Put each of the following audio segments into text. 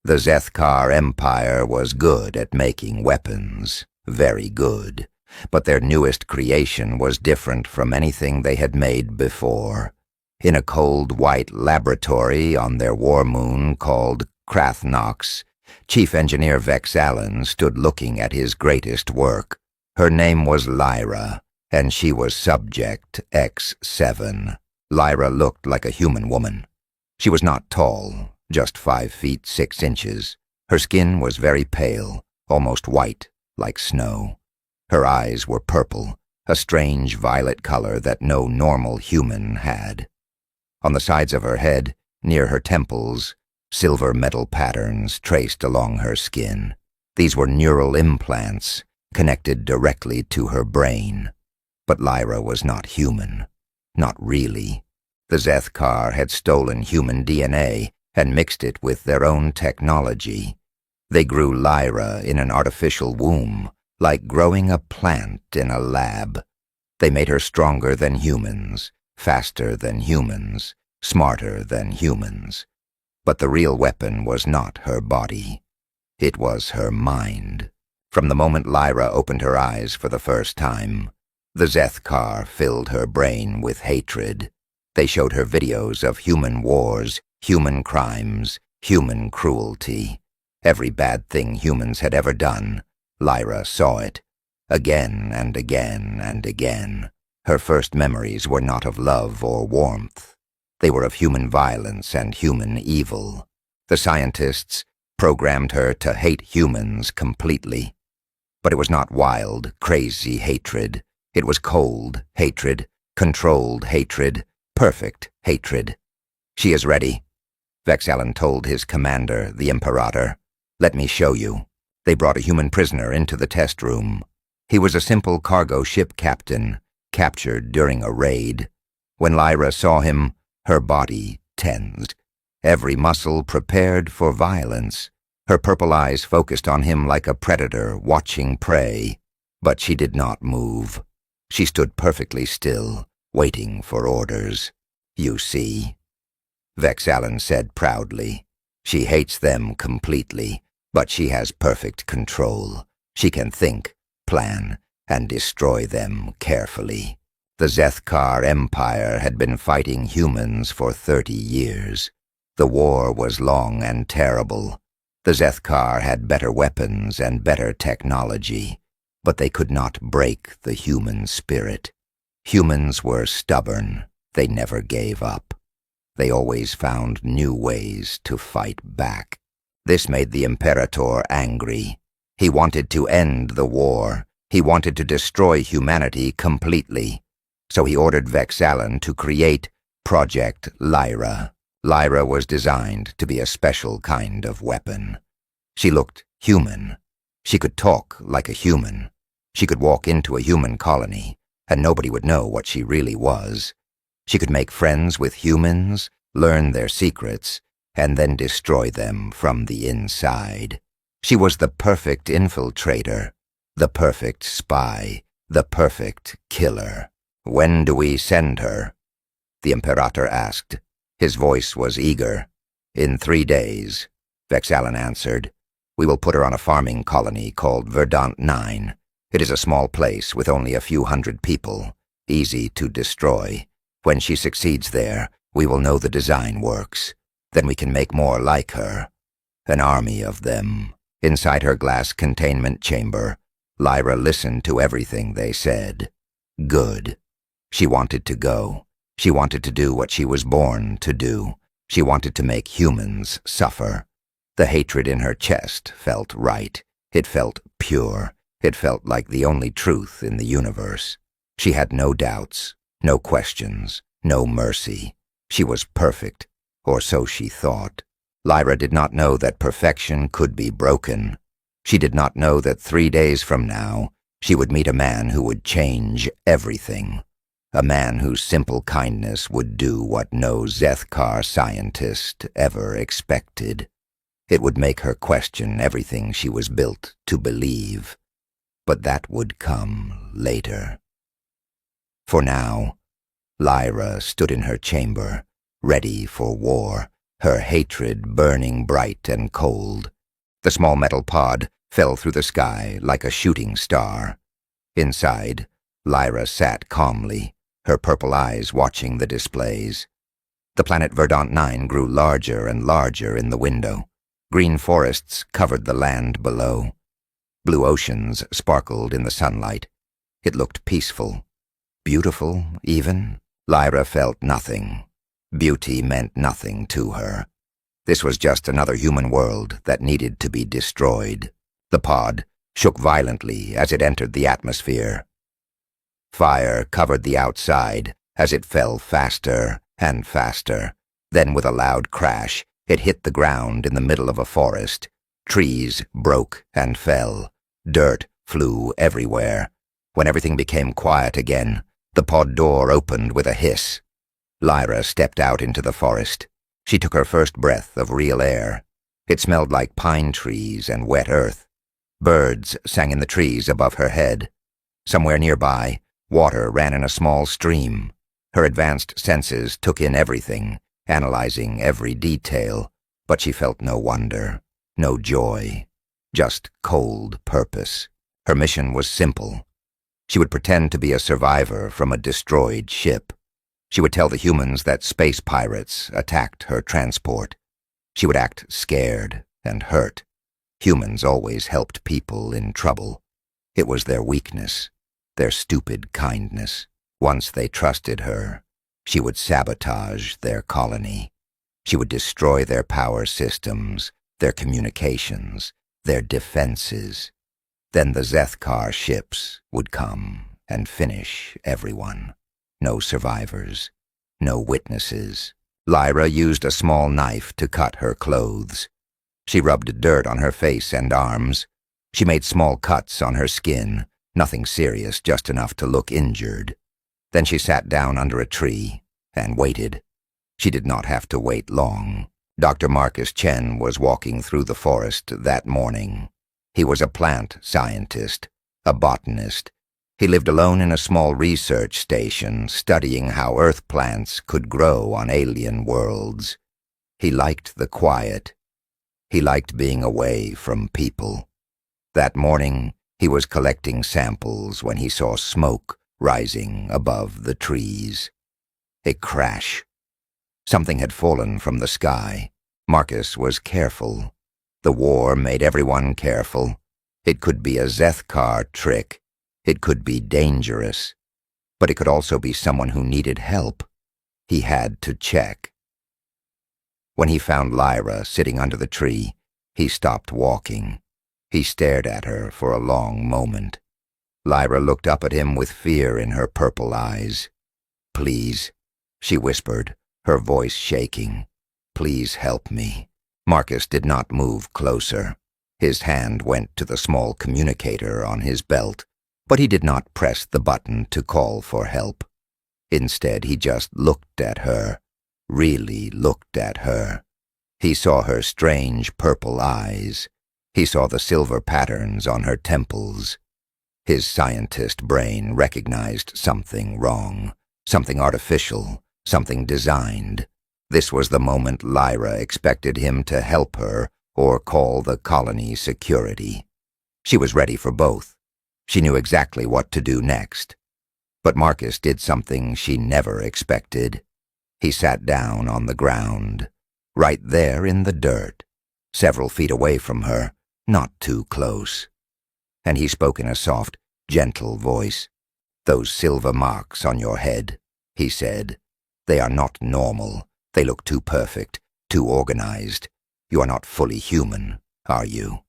The Zeth'kar Empire was good at making weapons, very good, but their newest creation was different from anything they had made before. In a cold white laboratory on their war moon called Krathnox, Chief Engineer Vex'Alan stood looking at his greatest work. Her name was Lyra, and she was Subject X7. Lyra looked like a human woman. She was not tall, just 5 feet 6 inches. Her skin was very pale, almost white, like snow. Her eyes were purple, a strange violet color that no normal human had. On the sides of her head, near her temples, silver metal patterns traced along her skin. These were neural implants connected directly to her brain. But Lyra was not human. Not really. The Zeth'kar had stolen human DNA and mixed it with their own technology. They grew Lyra in an artificial womb, like growing a plant in a lab. They made her stronger than humans, faster than humans, smarter than humans. But the real weapon was not her body. It was her mind. From the moment Lyra opened her eyes for the first time, the Zeth'kar filled her brain with hatred. They showed her videos of human wars, human crimes, human cruelty. Every bad thing humans had ever done, Lyra saw it. Again and again and again. Her first memories were not of love or warmth. They were of human violence and human evil. The scientists programmed her to hate humans completely. But it was not wild, crazy hatred. It was cold hatred, controlled hatred, perfect hatred. "She is ready," Vex'Alan told his commander, the Imperator. "Let me show you." They brought a human prisoner into the test room. He was a simple cargo ship captain, captured during a raid. When Lyra saw him, her body tensed. Every muscle prepared for violence. Her purple eyes focused on him like a predator watching prey. But she did not move. She stood perfectly still, waiting for orders. "You see," Vex'Alan said proudly. "She hates them completely, but she has perfect control. She can think, plan, and destroy them carefully." The Zeth'kar Empire had been fighting humans for 30 years. The war was long and terrible. The Zeth'kar had better weapons and better technology, but they could not break the human spirit. Humans were stubborn. They never gave up. They always found new ways to fight back. This made the Imperator angry. He wanted to end the war. He wanted to destroy humanity completely. So he ordered Vex'Alan to create Project Lyra. Lyra was designed to be a special kind of weapon. She looked human. She could talk like a human. She could walk into a human colony, and nobody would know what she really was. She could make friends with humans, learn their secrets, and then destroy them from the inside. She was the perfect infiltrator, the perfect spy, the perfect killer. "When do we send her?" the Imperator asked. His voice was eager. "In 3 days," Vex'Alan answered. "We will put her on a farming colony called Verdant 9. It is a small place with only a few hundred people, easy to destroy. When she succeeds there, we will know the design works. Then we can make more like her. An army of them." Inside her glass containment chamber, Lyra listened to everything they said. Good. She wanted to go. She wanted to do what she was born to do. She wanted to make humans suffer. The hatred in her chest felt right. It felt pure. It felt like the only truth in the universe. She had no doubts, no questions, no mercy. She was perfect, or so she thought. Lyra did not know that perfection could be broken. She did not know that 3 days from now, she would meet a man who would change everything. A man whose simple kindness would do what no Zeth'kar scientist ever expected. It would make her question everything she was built to believe. But that would come later. For now, Lyra stood in her chamber, ready for war, her hatred burning bright and cold. The small metal pod fell through the sky like a shooting star. Inside, Lyra sat calmly, her purple eyes watching the displays. The planet Verdant 9 grew larger and larger in the window. Green forests covered the land below. Blue oceans sparkled in the sunlight. It looked peaceful. Beautiful, even. Lyra felt nothing. Beauty meant nothing to her. This was just another human world that needed to be destroyed. The pod shook violently as it entered the atmosphere. Fire covered the outside as it fell faster and faster. Then with a loud crash, it hit the ground in the middle of a forest. Trees broke and fell. Dirt flew everywhere. When everything became quiet again, the pod door opened with a hiss. Lyra stepped out into the forest. She took her first breath of real air. It smelled like pine trees and wet earth. Birds sang in the trees above her head. Somewhere nearby, water ran in a small stream. Her advanced senses took in everything, analyzing every detail, but she felt no wonder, no joy, just cold purpose. Her mission was simple. She would pretend to be a survivor from a destroyed ship. She would tell the humans that space pirates attacked her transport. She would act scared and hurt. Humans always helped people in trouble. It was their weakness, their stupid kindness. Once they trusted her, she would sabotage their colony. She would destroy their power systems, their communications, their defenses. Then the Zeth'kar ships would come and finish everyone. No survivors, no witnesses. Lyra used a small knife to cut her clothes. She rubbed dirt on her face and arms. She made small cuts on her skin, nothing serious, just enough to look injured. Then she sat down under a tree and waited. She did not have to wait long. Dr. Marcus Chen was walking through the forest that morning. He was a plant scientist, a botanist. He lived alone in a small research station, studying how Earth plants could grow on alien worlds. He liked the quiet. He liked being away from people. That morning, he was collecting samples when he saw smoke rising above the trees. A crash. Something had fallen from the sky. Marcus was careful. The war made everyone careful. It could be a Zeth'kar trick. It could be dangerous, but it could also be someone who needed help. He had to check. When he found Lyra sitting under the tree, he stopped walking. He stared at her for a long moment. Lyra looked up at him with fear in her purple eyes. "Please," she whispered, her voice shaking. "Please help me." Marcus did not move closer. His hand went to the small communicator on his belt, but he did not press the button to call for help. Instead, he just looked at her, really looked at her. He saw her strange purple eyes. He saw the silver patterns on her temples. His scientist brain recognized something wrong, something artificial, something designed. This was the moment Lyra expected him to help her or call the colony security. She was ready for both. She knew exactly what to do next. But Marcus did something she never expected. He sat down on the ground, right there in the dirt, several feet away from her, not too close. And he spoke in a soft, gentle voice. "Those silver marks on your head," he said, "they are not normal. They look too perfect, too organized. You are not fully human, are you?"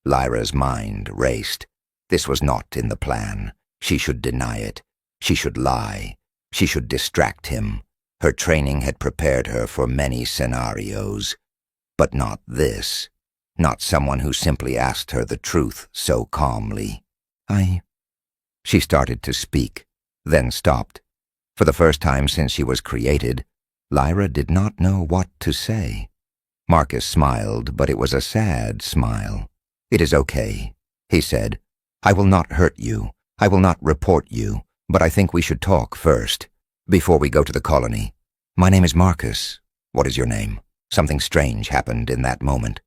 Lyra's mind raced. This was not in the plan. She should deny it. She should lie. She should distract him. Her training had prepared her for many scenarios. But not this. Not someone who simply asked her the truth so calmly. She started to speak, then stopped. For the first time since she was created, Lyra did not know what to say. Marcus smiled, but it was a sad smile. "It is okay," he said. "I will not hurt you. I will not report you, but I think we should talk first, before we go to the colony. My name is Marcus. What is your name?" Something strange happened in that moment.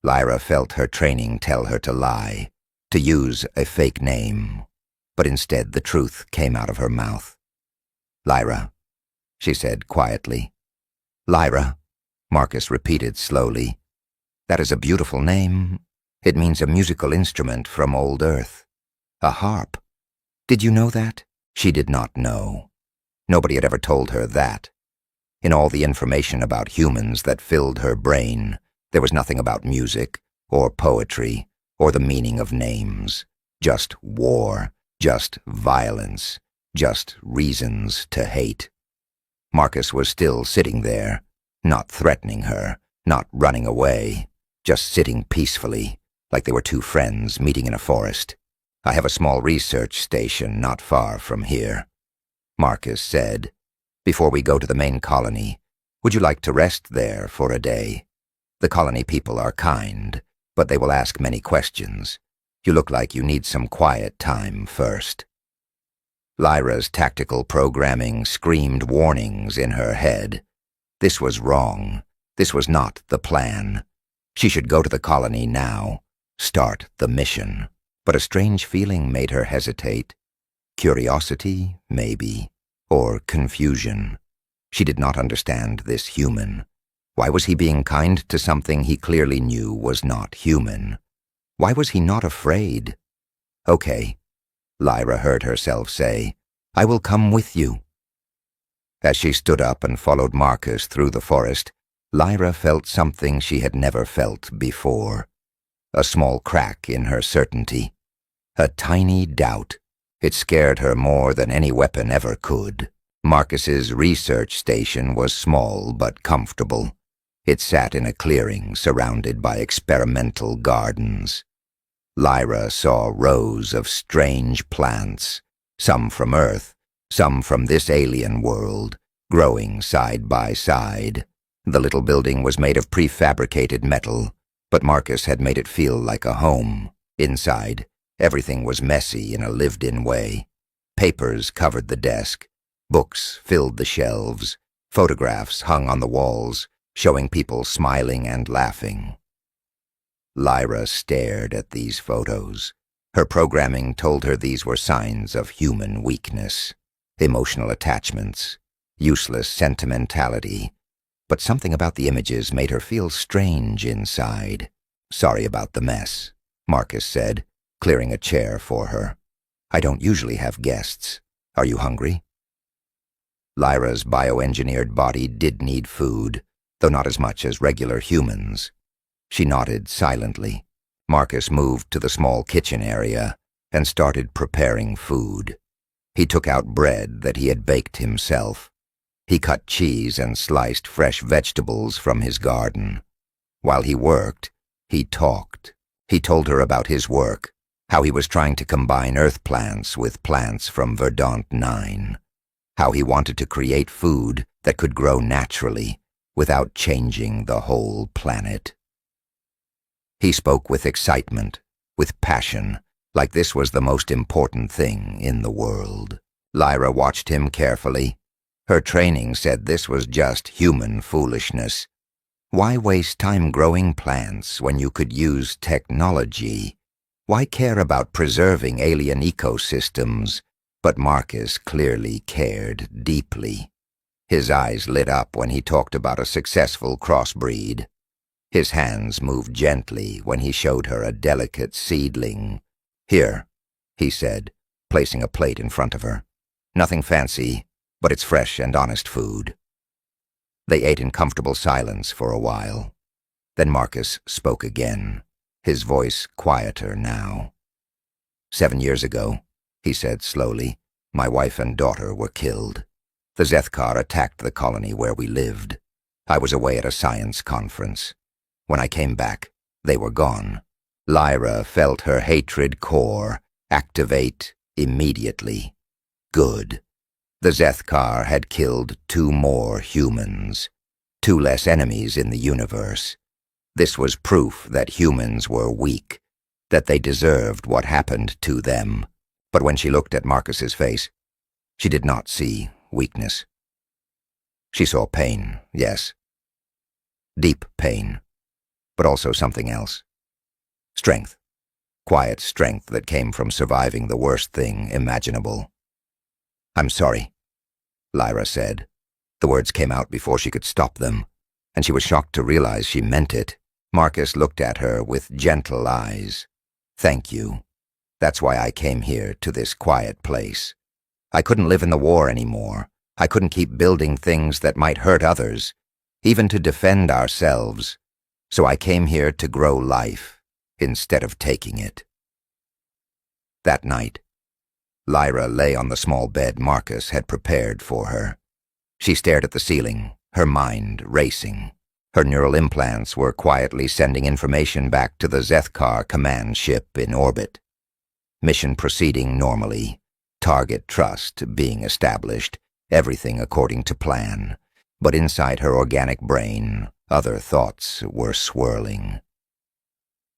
Lyra felt her training tell her to lie, to use a fake name, but instead the truth came out of her mouth. "Lyra," she said quietly. "Lyra," Marcus repeated slowly. "That is a beautiful name. It means a musical instrument from old Earth. A harp. Did you know that?" She did not know. Nobody had ever told her that. In all the information about humans that filled her brain, there was nothing about music, or poetry, or the meaning of names. Just war, just violence, just reasons to hate. Marcus was still sitting there, not threatening her, not running away, just sitting peacefully, like they were two friends meeting in a forest. "I have a small research station not far from here," Marcus said. "Before we go to the main colony, would you like to rest there for a day? The colony people are kind, but they will ask many questions. You look like you need some quiet time first." Lyra's tactical programming screamed warnings in her head. This was wrong. This was not the plan. She should go to the colony now, start the mission. But a strange feeling made her hesitate. Curiosity, maybe, or confusion. She did not understand this human. Why was he being kind to something he clearly knew was not human? Why was he not afraid? "Okay," Lyra heard herself say, "I will come with you." As she stood up and followed Marcus through the forest, Lyra felt something she had never felt before. A small crack in her certainty. A tiny doubt. It scared her more than any weapon ever could. Marcus's research station was small but comfortable. It sat in a clearing surrounded by experimental gardens. Lyra saw rows of strange plants, some from Earth, some from this alien world, growing side by side. The little building was made of prefabricated metal, but Marcus had made it feel like a home. Inside, everything was messy in a lived-in way. Papers covered the desk. Books filled the shelves. Photographs hung on the walls, showing people smiling and laughing. Lyra stared at these photos. Her programming told her these were signs of human weakness, emotional attachments, useless sentimentality. But something about the images made her feel strange inside. "Sorry about the mess," Marcus said, clearing a chair for her. "I don't usually have guests. Are you hungry?" Lyra's bioengineered body did need food, though not as much as regular humans. She nodded silently. Marcus moved to the small kitchen area and started preparing food. He took out bread that he had baked himself. He cut cheese and sliced fresh vegetables from his garden. While he worked, he talked. He told her about his work, how he was trying to combine earth plants with plants from Verdant 9, how he wanted to create food that could grow naturally without changing the whole planet. He spoke with excitement, with passion, like this was the most important thing in the world. Lyra watched him carefully. Her training said this was just human foolishness. Why waste time growing plants when you could use technology? Why care about preserving alien ecosystems? But Marcus clearly cared deeply. His eyes lit up when he talked about a successful crossbreed. His hands moved gently when he showed her a delicate seedling. "Here," he said, placing a plate in front of her. "Nothing fancy, but it's fresh and honest food." They ate in comfortable silence for a while. Then Marcus spoke again, his voice quieter now. "7 years ago," he said slowly, "my wife and daughter were killed. The Zeth'kar attacked the colony where we lived. I was away at a science conference. When I came back, they were gone." Lyra felt her hatred core activate immediately. Good. The Zeth'kar had killed 2 more humans, 2 less enemies in the universe. This was proof that humans were weak, that they deserved what happened to them. But when she looked at Marcus's face, she did not see weakness. She saw pain, yes, Deep pain, but also something else. Strength. Quiet strength that came from surviving the worst thing imaginable. "I'm sorry," Lyra said. The words came out before she could stop them, and she was shocked to realize she meant it. Marcus looked at her with gentle eyes. "Thank you. That's why I came here to this quiet place. I couldn't live in the war anymore. I couldn't keep building things that might hurt others, even to defend ourselves. So I came here to grow life instead of taking it." That night, Lyra lay on the small bed Marcus had prepared for her. She stared at the ceiling, her mind racing. Her neural implants were quietly sending information back to the Zeth'kar command ship in orbit. Mission proceeding normally, target trust being established, everything according to plan. But inside her organic brain, other thoughts were swirling.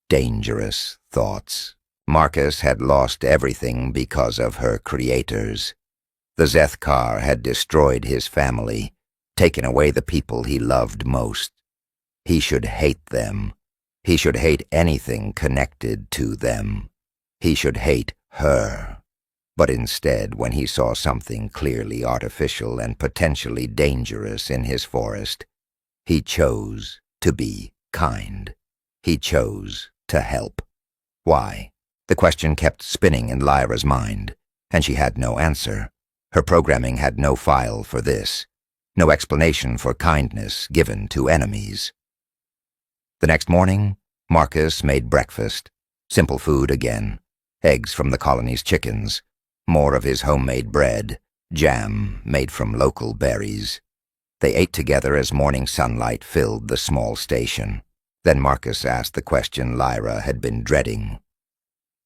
Dangerous thoughts. Marcus had lost everything because of her creators. The Zeth'kar had destroyed his family, taken away the people he loved most. He should hate them. He should hate anything connected to them. He should hate her. But instead, when he saw something clearly artificial and potentially dangerous in his forest, he chose to be kind. He chose to help. Why? The question kept spinning in Lyra's mind, and she had no answer. Her programming had no file for this, no explanation for kindness given to enemies. The next morning, Marcus made breakfast. Simple food again. Eggs from the colony's chickens. More of his homemade bread. Jam made from local berries. They ate together as morning sunlight filled the small station. Then Marcus asked the question Lyra had been dreading.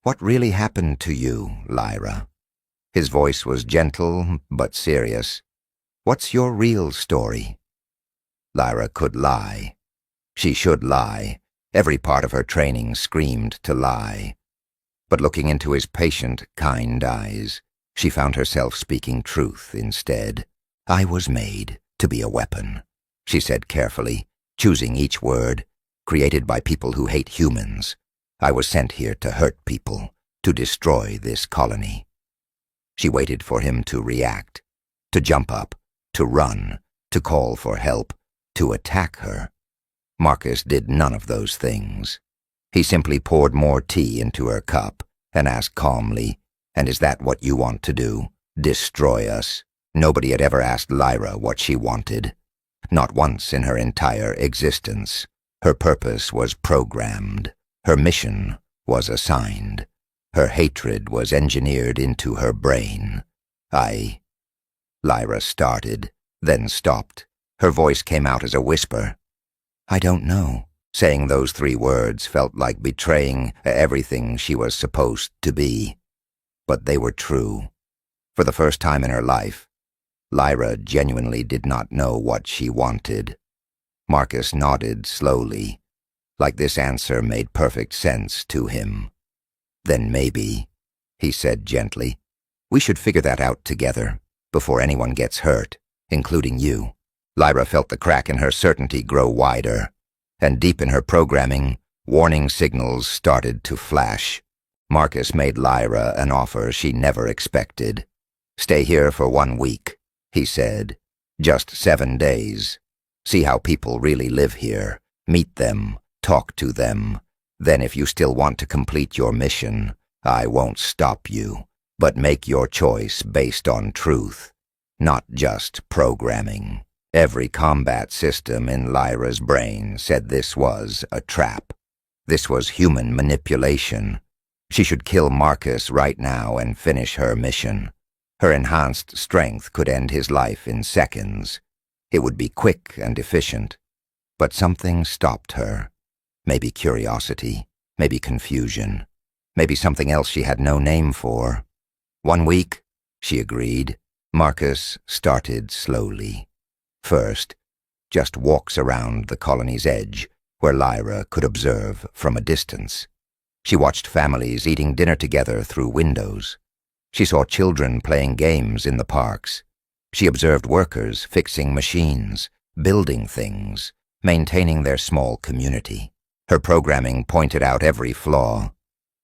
"What really happened to you, Lyra?" His voice was gentle but serious. "What's your real story?" Lyra could lie. She should lie. Every part of her training screamed to lie. But looking into his patient, kind eyes, she found herself speaking truth instead. "I was made to be a weapon," she said carefully, choosing each word, "created by people who hate humans. I was sent here to hurt people, to destroy this colony." She waited for him to react, to jump up, to run, to call for help, to attack her. Marcus did none of those things. He simply poured more tea into her cup and asked calmly, "And is that what you want to do? Destroy us?" Nobody had ever asked Lyra what she wanted. Not once in her entire existence. Her purpose was programmed. Her mission was assigned. Her hatred was engineered into her brain. Lyra started, then stopped. Her voice came out as a whisper. "I don't know." Saying those 3 words felt like betraying everything she was supposed to be. But they were true. For the first time in her life, Lyra genuinely did not know what she wanted. Marcus nodded slowly, like this answer made perfect sense to him. "Then maybe," he said gently, "we should figure that out together, before anyone gets hurt, including you." Lyra felt the crack in her certainty grow wider, and deep in her programming, warning signals started to flash. Marcus made Lyra an offer she never expected. "Stay here for 1 week," he said. "Just 7 days. See how people really live here. Meet them. Talk to them. Then if you still want to complete your mission, I won't stop you, but make your choice based on truth, not just programming." Every combat system in Lyra's brain said this was a trap. This was human manipulation. She should kill Marcus right now and finish her mission. Her enhanced strength could end his life in seconds. It would be quick and efficient. But something stopped her. Maybe curiosity, maybe confusion, maybe something else she had no name for. 1 week, she agreed. Marcus started slowly. First, just walks around the colony's edge, where Lyra could observe from a distance. She watched families eating dinner together through windows. She saw children playing games in the parks. She observed workers fixing machines, building things, maintaining their small community. Her programming pointed out every flaw.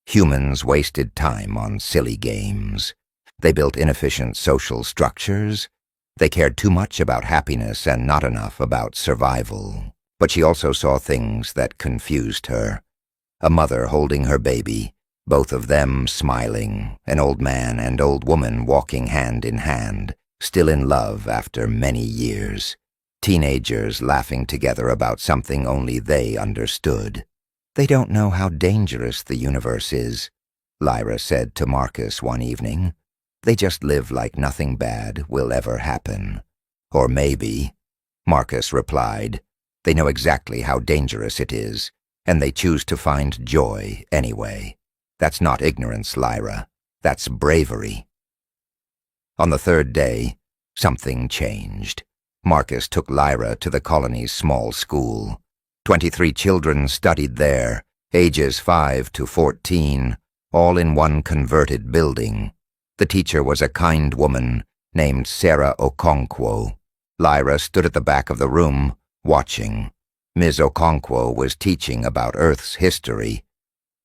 Humans wasted time on silly games. They built inefficient social structures. They cared too much about happiness and not enough about survival. But she also saw things that confused her. A mother holding her baby, both of them smiling, an old man and old woman walking hand in hand, still in love after many years. Teenagers laughing together about something only they understood. "They don't know how dangerous the universe is," Lyra said to Marcus one evening. "They just live like nothing bad will ever happen." "Or maybe," Marcus replied, "they know exactly how dangerous it is, and they choose to find joy anyway. That's not ignorance, Lyra. That's bravery." On the third day, something changed. Marcus took Lyra to the colony's small school. 23 children studied there, ages 5 to 14, all in one converted building. The teacher was a kind woman named Sarah Okonkwo. Lyra stood at the back of the room, watching. Ms. Okonkwo was teaching about Earth's history,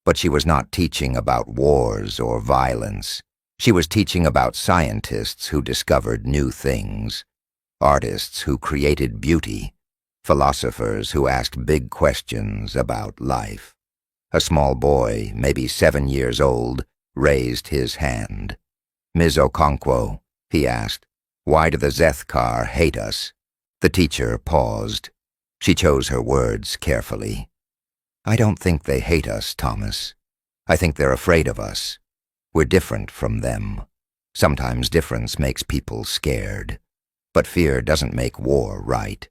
but she was not teaching about wars or violence. She was teaching about scientists who discovered new things, artists who created beauty, philosophers who asked big questions about life. A small boy, maybe 7 years old, raised his hand. "Ms. Okonkwo," he asked, "why do the Zeth'kar hate us?" The teacher paused. She chose her words carefully. "I don't think they hate us, Thomas. I think they're afraid of us. We're different from them. Sometimes difference makes people scared. But fear doesn't make war right.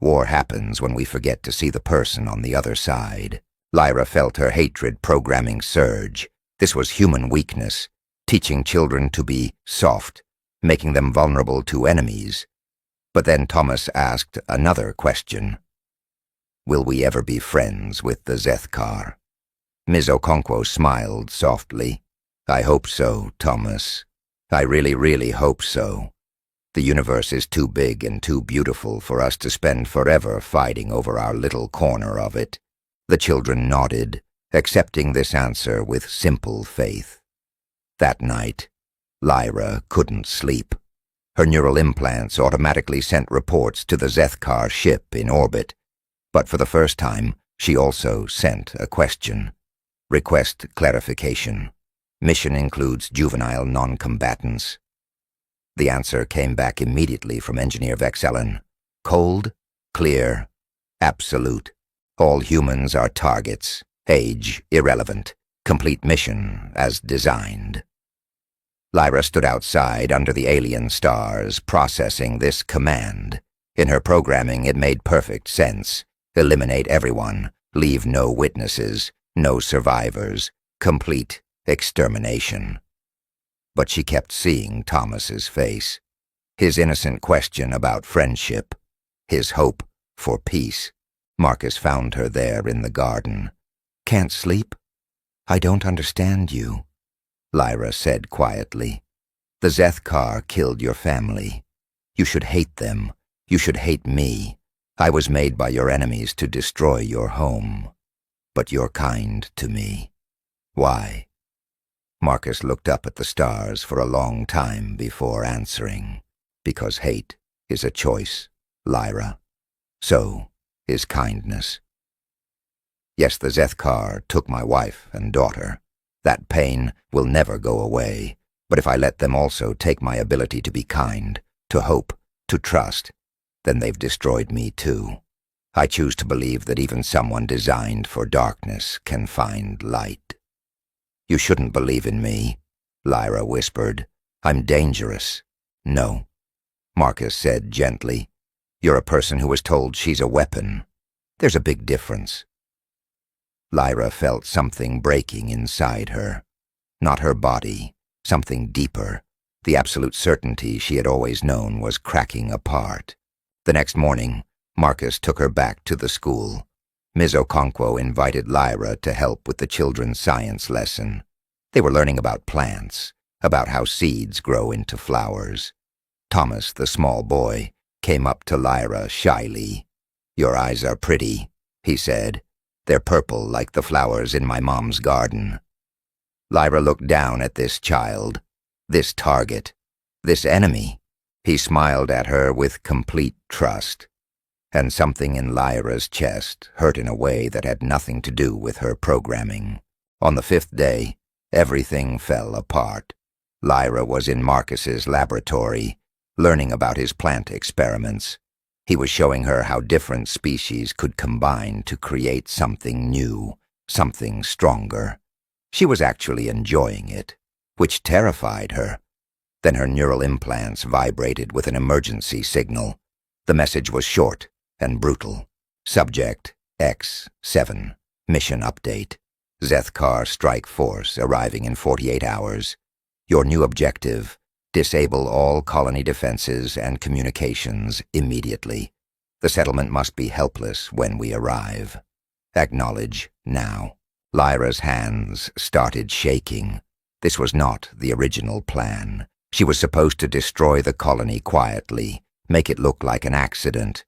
War happens when we forget to see the person on the other side." Lyra felt her hatred programming surge. This was human weakness, teaching children to be soft, making them vulnerable to enemies. But then Thomas asked another question. "Will we ever be friends with the Zeth'kar?" Ms. Okonkwo smiled softly. "I hope so, Thomas. I really, really hope so. The universe is too big and too beautiful for us to spend forever fighting over our little corner of it." The children nodded, accepting this answer with simple faith. That night, Lyra couldn't sleep. Her neural implants automatically sent reports to the Zeth'kar ship in orbit. But for the first time, she also sent a question. "Request clarification. Mission includes juvenile non-combatants." The answer came back immediately from Engineer Vexellen. "Cold, clear, absolute. All humans are targets. Age irrelevant. Complete mission as designed." Lyra stood outside under the alien stars, processing this command. In her programming, it made perfect sense. Eliminate everyone. Leave no witnesses. No survivors. Complete extermination. But she kept seeing Thomas's face. His innocent question about friendship. His hope for peace. Marcus found her there in the garden. "Can't sleep? I don't understand you," Lyra said quietly. "The Zeth'kar killed your family. You should hate them. You should hate me. I was made by your enemies to destroy your home. But you're kind to me. Why?" Marcus looked up at the stars for a long time before answering. "Because hate is a choice, Lyra. So is kindness. Yes, the Zeth'kar took my wife and daughter. That pain will never go away. But if I let them also take my ability to be kind, to hope, to trust, then they've destroyed me too. I choose to believe that even someone designed for darkness can find light." "You shouldn't believe in me," Lyra whispered. "I'm dangerous." "No," Marcus said gently. "You're a person who was told she's a weapon. There's a big difference." Lyra felt something breaking inside her. Not her body, something deeper. The absolute certainty she had always known was cracking apart. The next morning, Marcus took her back to the school. Ms. Okonkwo invited Lyra to help with the children's science lesson. They were learning about plants, about how seeds grow into flowers. Thomas, the small boy, came up to Lyra shyly. "Your eyes are pretty," he said. "They're purple like the flowers in my mom's garden." Lyra looked down at this child, this target, this enemy. He smiled at her with complete trust, and something in Lyra's chest hurt in a way that had nothing to do with her programming. On the 5th day, everything fell apart. Lyra was in Marcus's laboratory, learning about his plant experiments. He was showing her how different species could combine to create something new, something stronger. She was actually enjoying it, which terrified her. Then her neural implants vibrated with an emergency signal. The message was short and brutal. Subject X7. Mission update. Zeth'kar Strike Force arriving in 48 hours. Your new objective: disable all colony defenses and communications immediately. The settlement must be helpless when we arrive. Acknowledge now. Lyra's hands started shaking. This was not the original plan. She was supposed to destroy the colony quietly, make it look like an accident.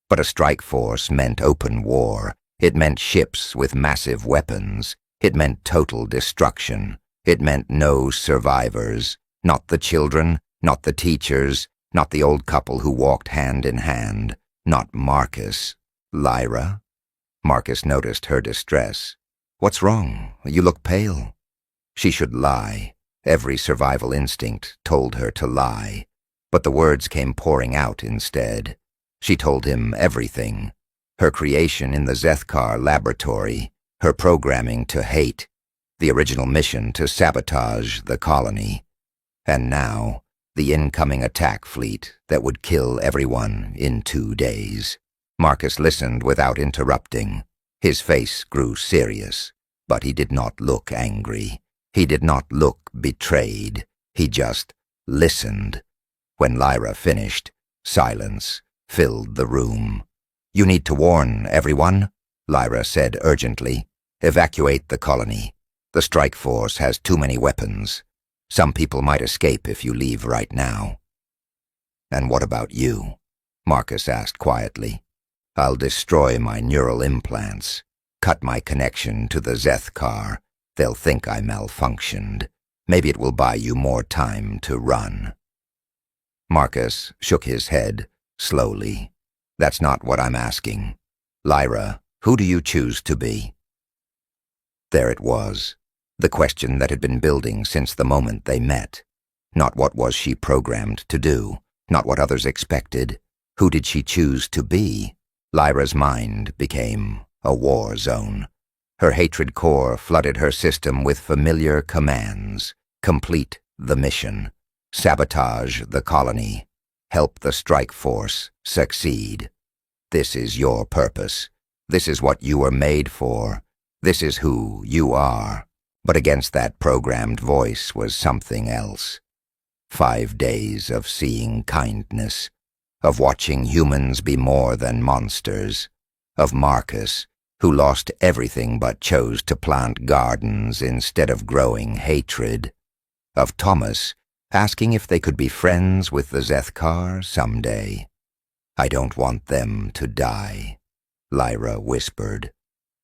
But a strike force meant open war. It meant ships with massive weapons. It meant total destruction. It meant no survivors. Not the children, not the teachers, not the old couple who walked hand in hand, not Marcus. Lyra? Marcus noticed her distress. "What's wrong? You look pale." She should lie. Every survival instinct told her to lie. But the words came pouring out instead. She told him everything. Her creation in the Zeth'kar laboratory, her programming to hate, the original mission to sabotage the colony. And now, the incoming attack fleet that would kill everyone in 2 days. Marcus listened without interrupting. His face grew serious, but he did not look angry. He did not look betrayed. He just listened. When Lyra finished, silence filled the room. "You need to warn everyone," Lyra said urgently. "Evacuate the colony. The strike force has too many weapons. Some people might escape if you leave right now." "And what about you?" Marcus asked quietly. "I'll destroy my neural implants, cut my connection to the Zeth'kar. They'll think I malfunctioned. Maybe it will buy you more time to run." Marcus shook his head slowly. "That's not what I'm asking. Lyra, who do you choose to be?" There it was, the question that had been building since the moment they met. Not what was she programmed to do, not what others expected. Who did she choose to be? Lyra's mind became a war zone. Her hatred core flooded her system with familiar commands. Complete the mission. Sabotage the colony. Help the strike force succeed. This is your purpose. This is what you were made for. This is who you are. But against that programmed voice was something else. 5 days of seeing kindness, of watching humans be more than monsters, of Marcus, who lost everything but chose to plant gardens instead of growing hatred, of Thomas, asking if they could be friends with the Zeth'kar someday. "I don't want them to die," Lyra whispered.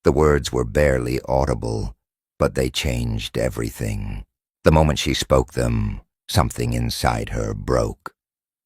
The words were barely audible, but they changed everything. The moment she spoke them, something inside her broke.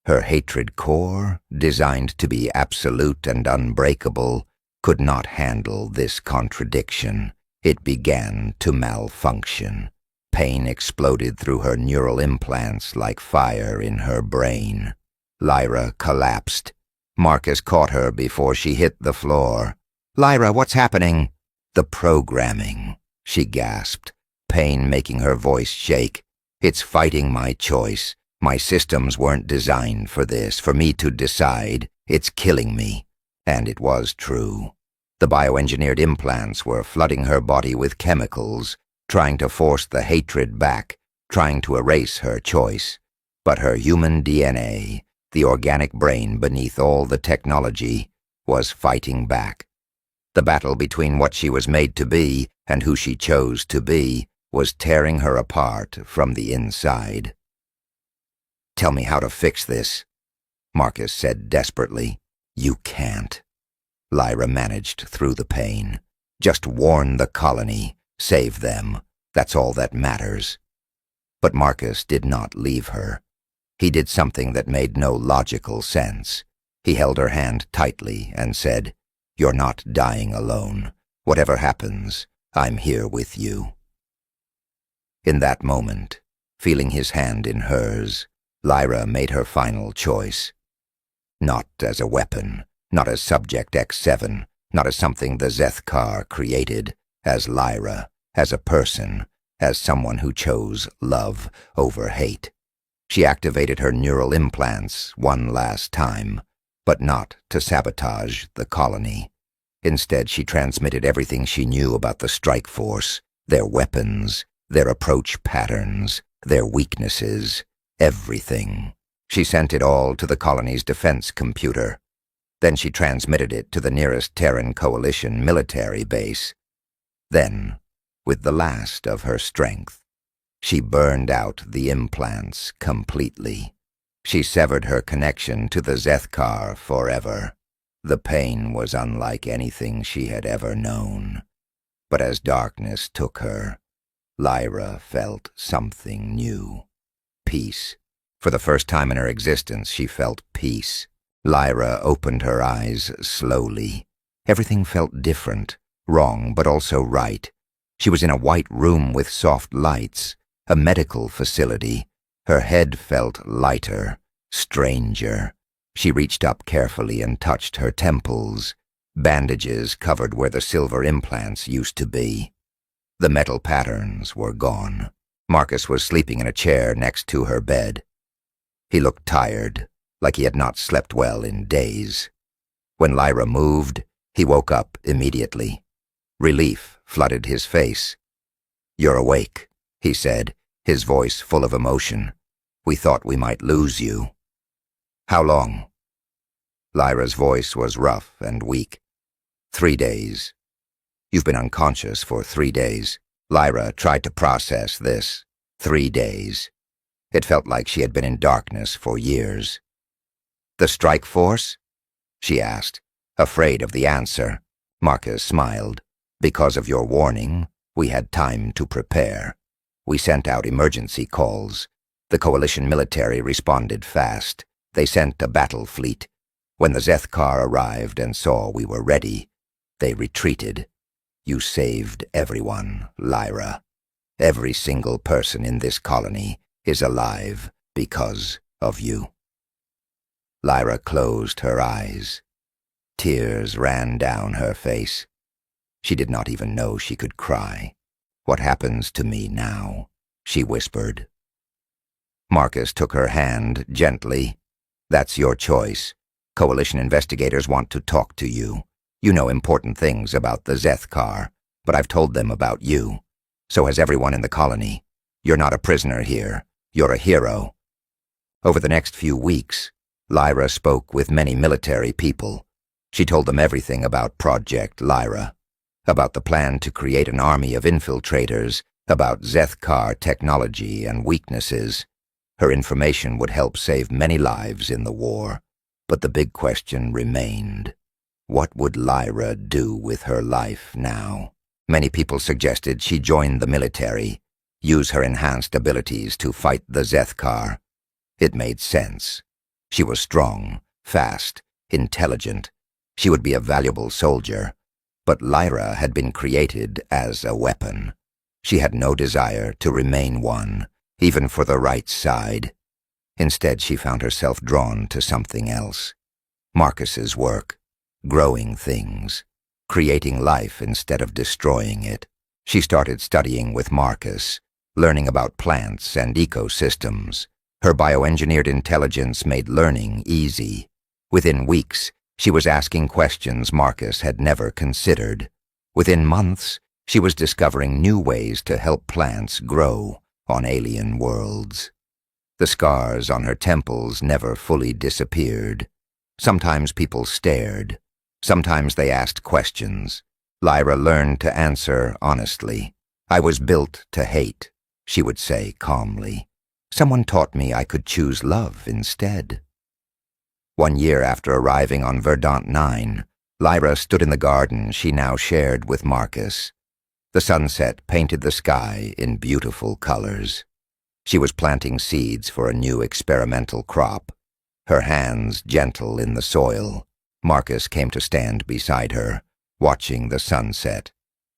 Her hatred core, designed to be absolute and unbreakable, could not handle this contradiction. It began to malfunction. Pain exploded through her neural implants like fire in her brain. Lyra collapsed. Marcus caught her before she hit the floor. "Lyra, what's happening?" "The programming," she gasped, pain making her voice shake. "It's fighting my choice. My systems weren't designed for this, for me to decide. It's killing me." And it was true. The bioengineered implants were flooding her body with chemicals, trying to force the hatred back, trying to erase her choice. But her human DNA, the organic brain beneath all the technology, was fighting back. The battle between what she was made to be and who she chose to be was tearing her apart from the inside. "Tell me how to fix this," Marcus said desperately. "You can't." Lyra managed through the pain. "Just warn the colony. Save them. That's all that matters." But Marcus did not leave her. He did something that made no logical sense. He held her hand tightly and said, "You're not dying alone. Whatever happens, I'm here with you." In that moment, feeling his hand in hers, Lyra made her final choice. Not as a weapon, not as Subject X7, not as something the Zeth'kar created, as Lyra, as a person, as someone who chose love over hate. She activated her neural implants one last time, but not to sabotage the colony. Instead, she transmitted everything she knew about the strike force, their weapons, their approach patterns, their weaknesses, everything. She sent it all to the colony's defense computer. Then she transmitted it to the nearest Terran Coalition military base. Then, with the last of her strength, she burned out the implants completely. She severed her connection to the Zeth'kar forever. The pain was unlike anything she had ever known. But as darkness took her, Lyra felt something new. Peace. For the first time in her existence, she felt peace. Lyra opened her eyes slowly. Everything felt different, wrong but also right. She was in a white room with soft lights, a medical facility. Her head felt lighter, stranger. She reached up carefully and touched her temples. Bandages covered where the silver implants used to be. The metal patterns were gone. Marcus was sleeping in a chair next to her bed. He looked tired, like he had not slept well in days. When Lyra moved, he woke up immediately. Relief flooded his face. "You're awake," he said, his voice full of emotion. "We thought we might lose you." "How long?" Lyra's voice was rough and weak. 3 days. "You've been unconscious for 3 days." Lyra tried to process this. 3 days. It felt like she had been in darkness for years. "The strike force?" she asked, afraid of the answer. Marcus smiled. "Because of your warning, we had time to prepare. We sent out emergency calls. The Coalition military responded fast. They sent a battle fleet. When the Zeth'kar arrived and saw we were ready, they retreated. You saved everyone, Lyra. Every single person in this colony is alive because of you." Lyra closed her eyes. Tears ran down her face. She did not even know she could cry. "What happens to me now?" she whispered. Marcus took her hand gently. "That's your choice. Coalition investigators want to talk to you. You know important things about the Zeth'kar, but I've told them about you. So has everyone in the colony. You're not a prisoner here. You're a hero." Over the next few weeks, Lyra spoke with many military people. She told them everything about Project Lyra, about the plan to create an army of infiltrators, about Zeth'kar technology and weaknesses. Her information would help save many lives in the war. But the big question remained. What would Lyra do with her life now? Many people suggested she join the military, use her enhanced abilities to fight the Zeth'kar. It made sense. She was strong, fast, intelligent. She would be a valuable soldier. But Lyra had been created as a weapon. She had no desire to remain one, even for the right side. Instead, she found herself drawn to something else. Marcus's work, growing things, creating life instead of destroying it. She started studying with Marcus, learning about plants and ecosystems. Her bioengineered intelligence made learning easy. Within weeks, she was asking questions Marcus had never considered. Within months, she was discovering new ways to help plants grow on alien worlds. The scars on her temples never fully disappeared. Sometimes people stared. Sometimes they asked questions. Lyra learned to answer honestly. "I was built to hate," she would say calmly. "Someone taught me I could choose love instead." 1 year after arriving on Verdant 9, Lyra stood in the garden she now shared with Marcus. The sunset painted the sky in beautiful colors. She was planting seeds for a new experimental crop, her hands gentle in the soil. Marcus came to stand beside her, watching the sunset.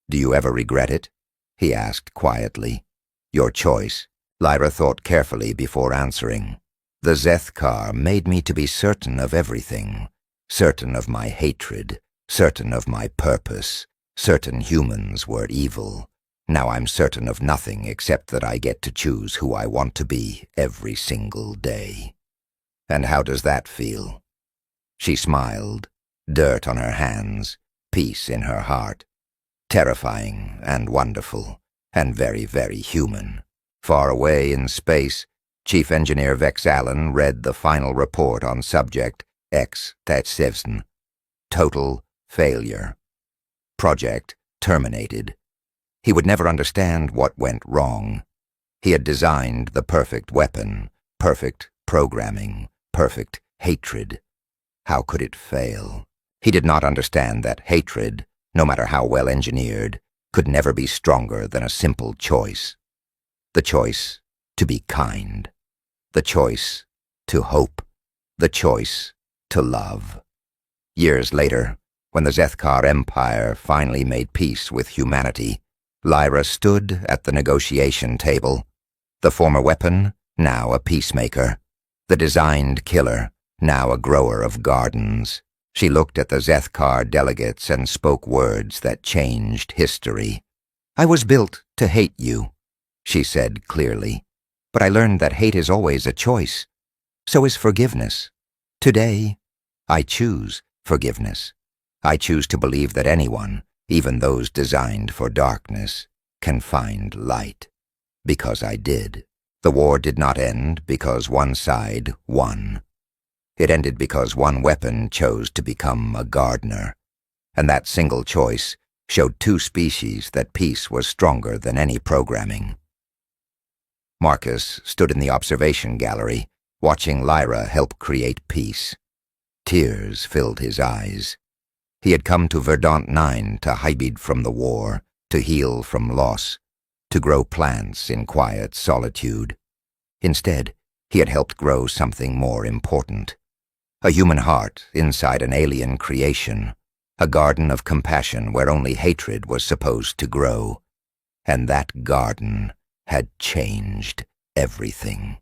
"Do you ever regret it?" he asked quietly. "Your choice." Lyra thought carefully before answering. "The Zeth'kar made me to be certain of everything, certain of my hatred, certain of my purpose, certain humans were evil. Now I'm certain of nothing except that I get to choose who I want to be every single day." "And how does that feel?" She smiled, dirt on her hands, peace in her heart. "Terrifying and wonderful, and very, very human." Far away in space, Chief Engineer Vex Allen read the final report on subject X-7. Total failure. Project terminated. He would never understand what went wrong. He had designed the perfect weapon, perfect programming, perfect hatred. How could it fail? He did not understand that hatred, no matter how well engineered, could never be stronger than a simple choice. The choice to be kind. The choice to hope. The choice to love. Years later, when the Zeth'kar Empire finally made peace with humanity, Lyra stood at the negotiation table. The former weapon, now a peacemaker. The designed killer, now a grower of gardens. She looked at the Zeth'kar delegates and spoke words that changed history. "I was built to hate you," she said clearly, "but I learned that hate is always a choice. So is forgiveness. Today, I choose forgiveness. I choose to believe that anyone, even those designed for darkness, can find light. Because I did. The war did not end because one side won. It ended because one weapon chose to become a gardener. And that single choice showed two species that peace was stronger than any programming." Marcus stood in the observation gallery, watching Lyra help create peace. Tears filled his eyes. He had come to Verdant 9 to hide from the war, to heal from loss, to grow plants in quiet solitude. Instead, he had helped grow something more important. A human heart inside an alien creation, a garden of compassion where only hatred was supposed to grow. And that garden had changed everything.